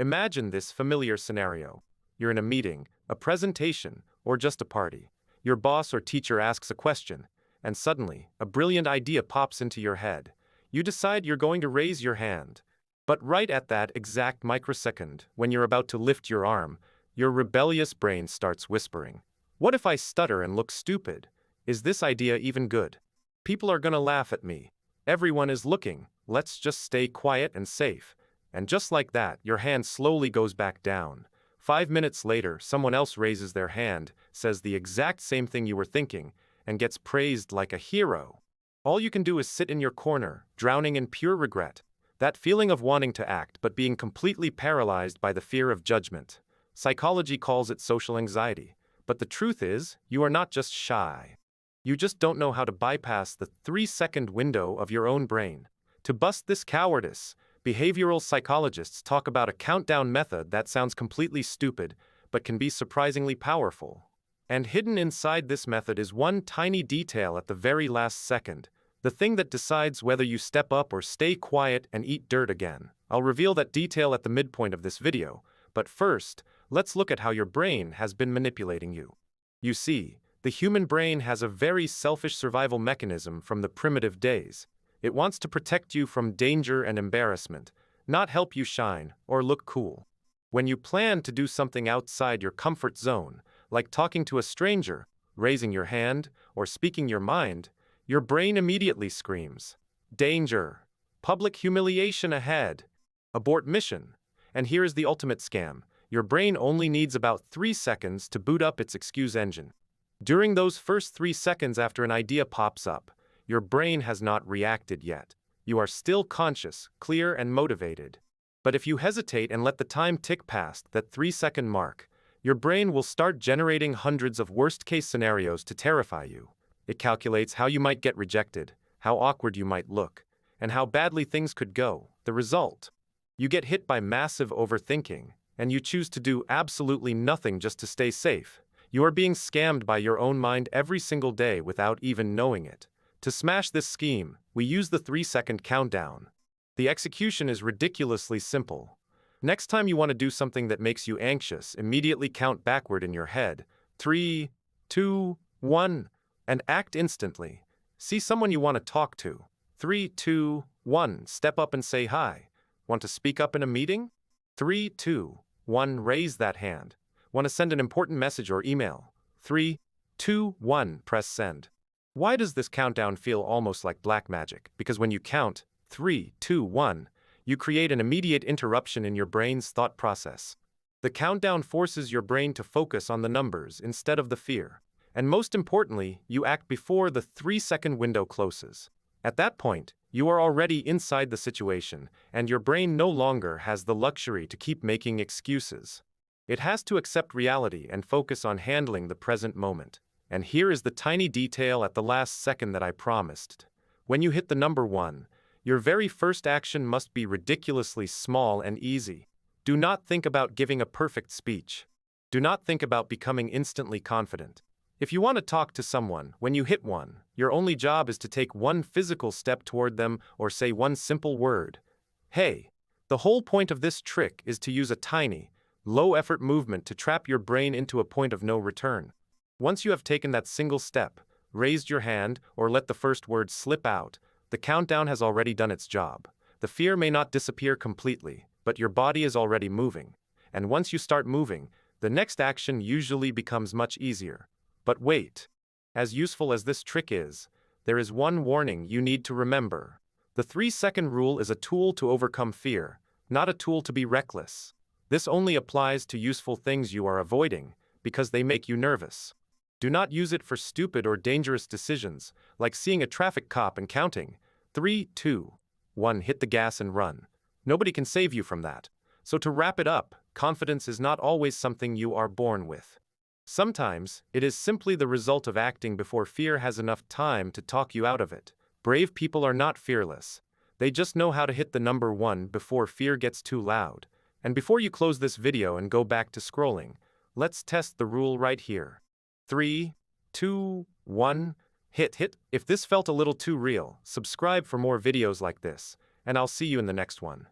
Imagine this familiar scenario. You're in a meeting, a presentation, or just a party. Your boss or teacher asks a question, and suddenly, a brilliant idea pops into your head. You decide you're going to raise your hand. But right at that exact microsecond, when you're about to lift your arm, your rebellious brain starts whispering, "What if I stutter and look stupid? Is this idea even good? People are gonna laugh at me. Everyone is looking. Let's just stay quiet and safe." And just like that, your hand slowly goes back down. 5 minutes later, someone else raises their hand, says the exact same thing you were thinking, and gets praised like a hero. All you can do is sit in your corner, drowning in pure regret. That feeling of wanting to act but being completely paralyzed by the fear of judgment. Psychology calls it social anxiety. But the truth is, you are not just shy. You just don't know how to bypass the 3-second window of your own brain. To bust this cowardice, behavioral psychologists talk about a countdown method that sounds completely stupid, but can be surprisingly powerful. And hidden inside this method is one tiny detail at the very last second, the thing that decides whether you step up or stay quiet and eat dirt again. I'll reveal that detail at the midpoint of this video, but first, let's look at how your brain has been manipulating you. You see, the human brain has a very selfish survival mechanism from the primitive days. It wants to protect you from danger and embarrassment, not help you shine or look cool. When you plan to do something outside your comfort zone, like talking to a stranger, raising your hand, or speaking your mind, your brain immediately screams, "Danger! Public humiliation ahead! Abort mission!" And here is the ultimate scam. Your brain only needs about 3 seconds to boot up its excuse engine. During those first 3 seconds after an idea pops up, your brain has not reacted yet. You are still conscious, clear, and motivated. But if you hesitate and let the time tick past that 3-second mark, your brain will start generating hundreds of worst-case scenarios to terrify you. It calculates how you might get rejected, how awkward you might look, and how badly things could go. The result? You get hit by massive overthinking, and you choose to do absolutely nothing just to stay safe. You are being scammed by your own mind every single day without even knowing it. To smash this scheme, we use the 3-second countdown. The execution is ridiculously simple. Next time you want to do something that makes you anxious, immediately count backward in your head. 3, 2, 1, and act instantly. See someone you want to talk to. 3, 2, 1, step up and say hi. Want to speak up in a meeting? 3, 2, 1, raise that hand. Want to send an important message or email? 3, 2, 1, press send. Why does this countdown feel almost like black magic? Because when you count 3, 2, 1, you create an immediate interruption in your brain's thought process. The countdown forces your brain to focus on the numbers instead of the fear. And most importantly, you act before the 3-second window closes. At that point, you are already inside the situation, and your brain no longer has the luxury to keep making excuses. It has to accept reality and focus on handling the present moment. And here is the tiny detail at the last second that I promised. When you hit the number 1, your very first action must be ridiculously small and easy. Do not think about giving a perfect speech. Do not think about becoming instantly confident. If you want to talk to someone, when you hit 1, your only job is to take one physical step toward them or say one simple word. Hey, the whole point of this trick is to use a tiny, low-effort movement to trap your brain into a point of no return. Once you have taken that single step, raised your hand, or let the first word slip out, the countdown has already done its job. The fear may not disappear completely, but your body is already moving. And once you start moving, the next action usually becomes much easier. But wait. As useful as this trick is, there is one warning you need to remember. The 3-second rule is a tool to overcome fear, not a tool to be reckless. This only applies to useful things you are avoiding, because they make you nervous. Do not use it for stupid or dangerous decisions, like seeing a traffic cop and counting 3, 2, 1, hit the gas and run. Nobody can save you from that. So to wrap it up, confidence is not always something you are born with. Sometimes, it is simply the result of acting before fear has enough time to talk you out of it. Brave people are not fearless. They just know how to hit the number 1 before fear gets too loud. And before you close this video and go back to scrolling, let's test the rule right here. 3, 2, 1, hit. If this felt a little too real, subscribe for more videos like this, and I'll see you in the next one.